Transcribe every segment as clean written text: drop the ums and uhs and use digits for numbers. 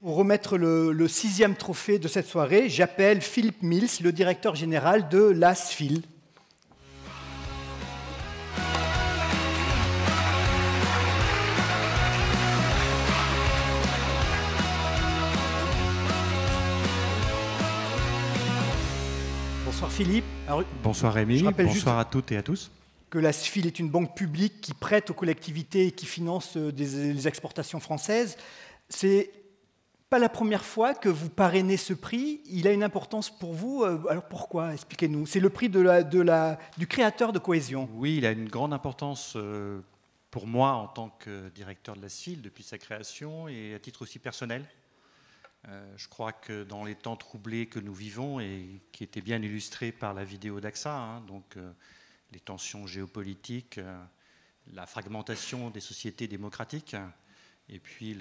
Pour remettre le 6e trophée de cette soirée, j'appelle Philippe Mills, le directeur général de l'ASFIL. Bonsoir Philippe. Alors, bonsoir Rémi, bonsoir à toutes et à tous. Que l'ASFIL est une banque publique qui prête aux collectivités et qui finance des exportations françaises. C'est pas la première fois que vous parrainez ce prix. Il a une importance pour vous. Alors pourquoi? Expliquez-nous. C'est le prix du créateur de cohésion. Oui, il a une grande importance pour moi en tant que directeur de l'ASFIL depuis sa création et à titre aussi personnel. Je crois que dans les temps troublés que nous vivons et qui étaient bien illustrés par la vidéo d'AXA, donc les tensions géopolitiques, la fragmentation des sociétés démocratiques et puis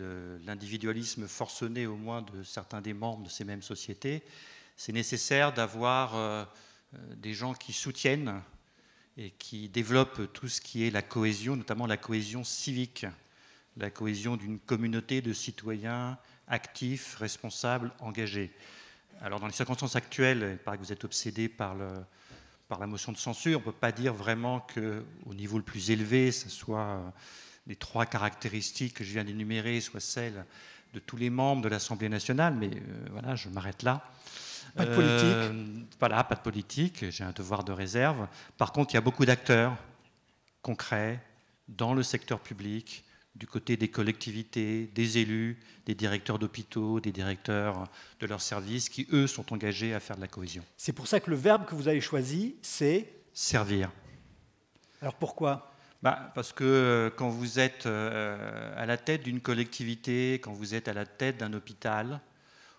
l'individualisme forcené au moins de certains des membres de ces mêmes sociétés, c'est nécessaire d'avoir des gens qui soutiennent et qui développent tout ce qui est la cohésion, notamment la cohésion civique, la cohésion d'une communauté de citoyens actifs, responsables, engagés. Alors dans les circonstances actuelles, il paraît que vous êtes obsédé par la motion de censure, on ne peut pas dire vraiment qu'au niveau le plus élevé, ce soit les 3 caractéristiques que je viens d'énumérer, soit celles de tous les membres de l'Assemblée nationale, mais voilà, je m'arrête là. Pas de politique. Voilà, pas de politique, j'ai un devoir de réserve. Par contre, il y a beaucoup d'acteurs concrets dans le secteur public, du côté des collectivités, des élus, des directeurs d'hôpitaux, des directeurs de leurs services, qui, eux, sont engagés à faire de la cohésion. C'est pour ça que le verbe que vous avez choisi, c'est... Servir. Alors pourquoi? Parce que quand vous êtes à la tête d'une collectivité, quand vous êtes à la tête d'un hôpital,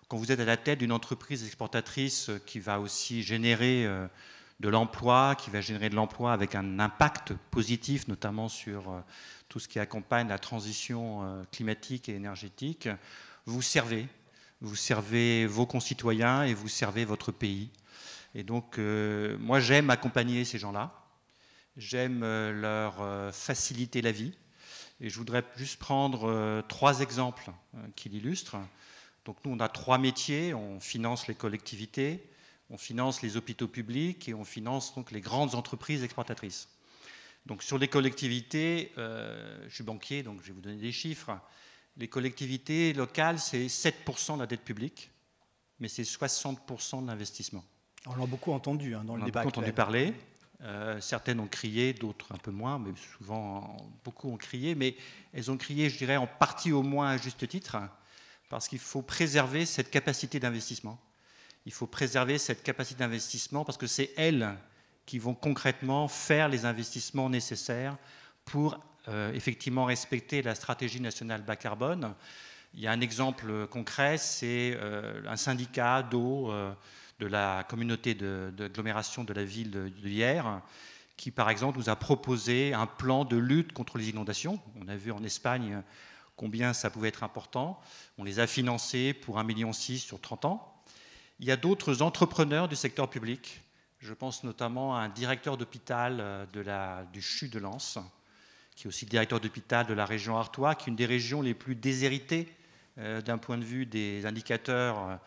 quand vous êtes à la tête d'une entreprise exportatrice qui va aussi générer de l'emploi, qui va générer de l'emploi avec un impact positif, notamment sur tout ce qui accompagne la transition climatique et énergétique, vous servez vos concitoyens et vous servez votre pays. Et donc, moi, j'aime accompagner ces gens-là, j'aime leur faciliter la vie. Et je voudrais juste prendre 3 exemples qui l'illustrent. Donc, nous, on a 3 métiers, on finance les collectivités, on finance les hôpitaux publics et on finance donc les grandes entreprises exportatrices. Donc sur les collectivités, je suis banquier, donc je vais vous donner des chiffres. Les collectivités locales, c'est 7% de la dette publique, mais c'est 60% de l'investissement. On l'a beaucoup entendu dans le débat. On a beaucoup entendu parler. Certaines ont crié, d'autres un peu moins, mais souvent beaucoup ont crié. Mais elles ont crié, je dirais, en partie au moins à juste titre, parce qu'il faut préserver cette capacité d'investissement. Il faut préserver cette capacité d'investissement parce que c'est elles qui vont concrètement faire les investissements nécessaires pour effectivement respecter la stratégie nationale bas carbone. Il y a un exemple concret, c'est un syndicat d'eau de la communauté d'agglomération de la ville de Hyères qui, par exemple, nous a proposé un plan de lutte contre les inondations. On a vu en Espagne combien ça pouvait être important. On les a financés pour 1,6 million sur 30 ans. Il y a d'autres entrepreneurs du secteur public. Je pense notamment à un directeur d'hôpital du CHU de Lens, qui est aussi directeur d'hôpital de la région Artois, qui est une des régions les plus déshéritées d'un point de vue des indicateurs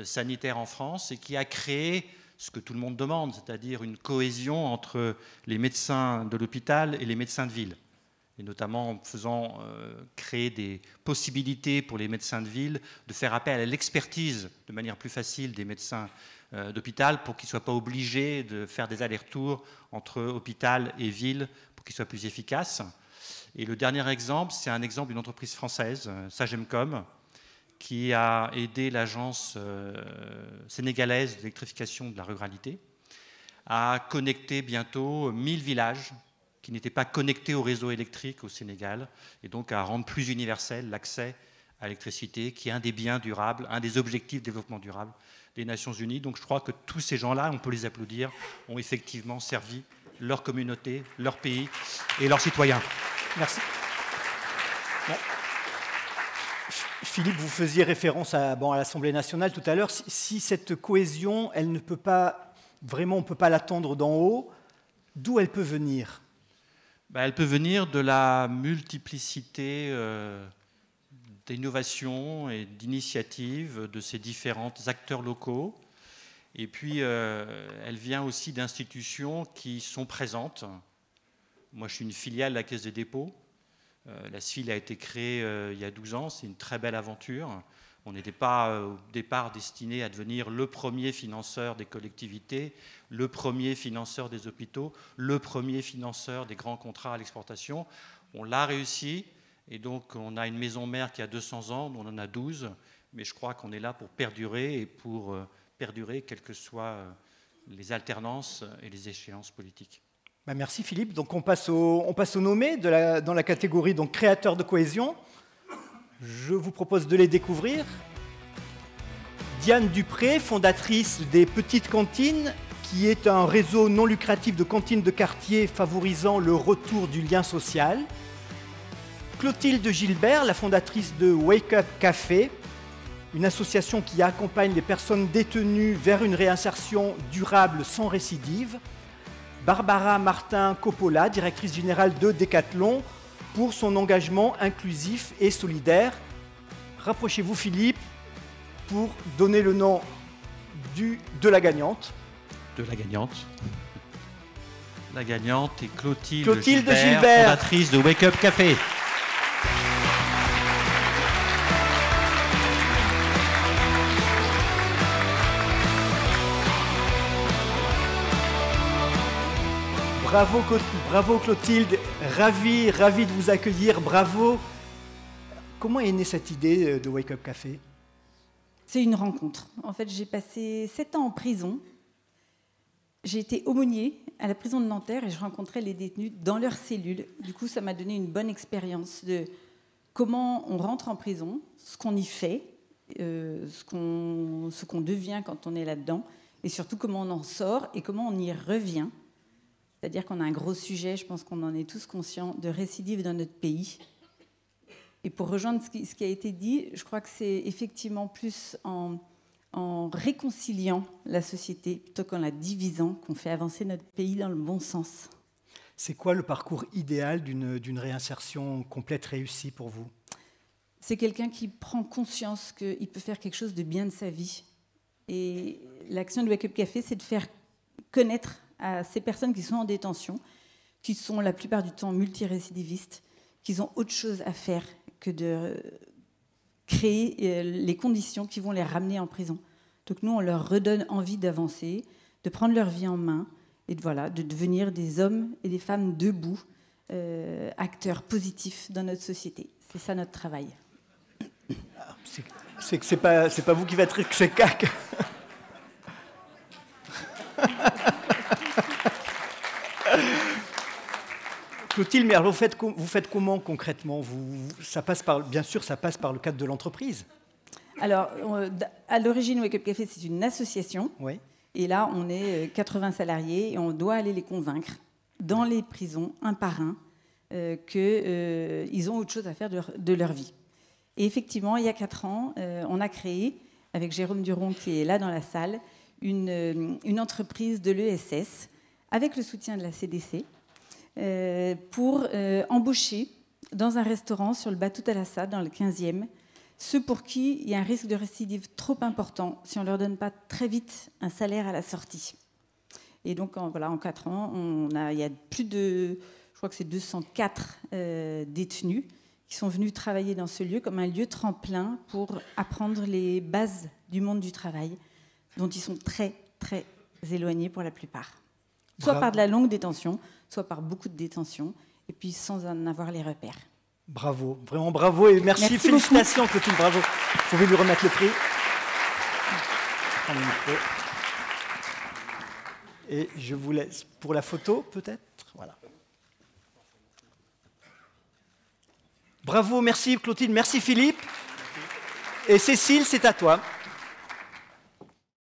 sanitaires en France, et qui a créé ce que tout le monde demande, c'est-à-dire une cohésion entre les médecins de l'hôpital et les médecins de ville. Et notamment en faisant créer des possibilités pour les médecins de ville de faire appel à l'expertise de manière plus facile des médecins d'hôpital pour qu'ils ne soient pas obligés de faire des allers-retours entre hôpital et ville pour qu'ils soient plus efficaces. Et le dernier exemple, c'est un exemple d'une entreprise française, Sagemcom, qui a aidé l'agence sénégalaise d'électrification de la ruralité à connecter bientôt 1000 villages qui n'étaient pas connectés au réseau électrique au Sénégal, et donc à rendre plus universel l'accès à l'électricité, qui est un des biens durables, un des objectifs de développement durable des Nations Unies. Donc je crois que tous ces gens-là, on peut les applaudir, ont effectivement servi leur communauté, leur pays et leurs citoyens. Merci. Bon. Philippe, vous faisiez référence à l'Assemblée nationale tout à l'heure. Si cette cohésion, elle ne peut pas, vraiment, on ne peut pas l'attendre d'en haut, d'où elle peut venir ? Elle peut venir de la multiplicité d'innovation et d'initiatives de ces différents acteurs locaux. Et puis, elle vient aussi d'institutions qui sont présentes. Moi, je suis une filiale de la Caisse des dépôts. La SFIL a été créée il y a 12 ans. C'est une très belle aventure. On n'était pas au départ destiné à devenir le premier financeur des collectivités, le premier financeur des hôpitaux, le premier financeur des grands contrats à l'exportation. On l'a réussi. Et donc, on a une maison mère qui a 200 ans, on en a 12. Mais je crois qu'on est là pour perdurer et pour perdurer, quelles que soient les alternances et les échéances politiques. Merci Philippe. Donc on passe aux nommés dans la catégorie donc, créateurs de cohésion. Je vous propose de les découvrir. Diane Dupré, fondatrice des Petites Cantines, qui est un réseau non lucratif de cantines de quartier favorisant le retour du lien social. Clotilde Gilbert, la fondatrice de Wake Up Café, une association qui accompagne les personnes détenues vers une réinsertion durable sans récidive. Barbara Martin-Coppola, directrice générale de Decathlon, pour son engagement inclusif et solidaire. Rapprochez-vous Philippe pour donner le nom de la gagnante. De la gagnante. La gagnante est Clotilde Gilbert, fondatrice de Wake Up Café. Bravo Clotilde, ravi de vous accueillir, bravo. Comment est née cette idée de Wake Up Café? C'est une rencontre. En fait, j'ai passé 7 ans en prison. J'ai été aumônier à la prison de Nanterre et je rencontrais les détenus dans leurs cellules. Du coup, ça m'a donné une bonne expérience de comment on rentre en prison, ce qu'on y fait, ce qu'on devient quand on est là-dedans, et surtout comment on en sort et comment on y revient. C'est-à-dire qu'on a un gros sujet, je pense qu'on en est tous conscients, de récidive dans notre pays. Et pour rejoindre ce qui a été dit, je crois que c'est effectivement plus en réconciliant la société plutôt qu'en la divisant qu'on fait avancer notre pays dans le bon sens. C'est quoi le parcours idéal d'une réinsertion complète réussie pour vous? C'est quelqu'un qui prend conscience qu'il peut faire quelque chose de bien de sa vie. Et l'action de Wake Up Café, c'est de faire connaître à ces personnes qui sont en détention, qui sont la plupart du temps multirécidivistes, qu'ils ont autre chose à faire que de créer les conditions qui vont les ramener en prison. Donc nous, on leur redonne envie d'avancer, de prendre leur vie en main et de devenir des hommes et des femmes debout, acteurs positifs dans notre société. C'est ça notre travail. C'est pas vous qui va être c'est cac. Clotilde, mais alors vous faites comment concrètement? Bien sûr, ça passe par le cadre de l'entreprise. Alors, à l'origine, Wake Up Café, c'est une association. Oui. Et là, on est 80 salariés et on doit aller les convaincre dans les prisons, un par un, qu'ils ont autre chose à faire de leur vie. Et effectivement, il y a 4 ans, on a créé, avec Jérôme Duron qui est là dans la salle, une entreprise de l'ESS, avec le soutien de la CDC, pour embaucher dans un restaurant sur le Batout Thalassa, dans le 15e, ceux pour qui il y a un risque de récidive trop important si on ne leur donne pas très vite un salaire à la sortie. Et donc, en 4 ans, il y a plus de, je crois que c'est 204 détenus qui sont venus travailler dans ce lieu comme un lieu tremplin pour apprendre les bases du monde du travail, dont ils sont très, très éloignés pour la plupart. Soit par de la longue détention, soit par beaucoup de détention, et puis sans en avoir les repères. Bravo, vraiment bravo, et merci félicitations beaucoup. Clotilde, bravo. Vous pouvez lui remettre le prix. Et je vous laisse pour la photo, peut-être. Voilà. Bravo, merci Clotilde, merci Philippe. Et Cécile, c'est à toi.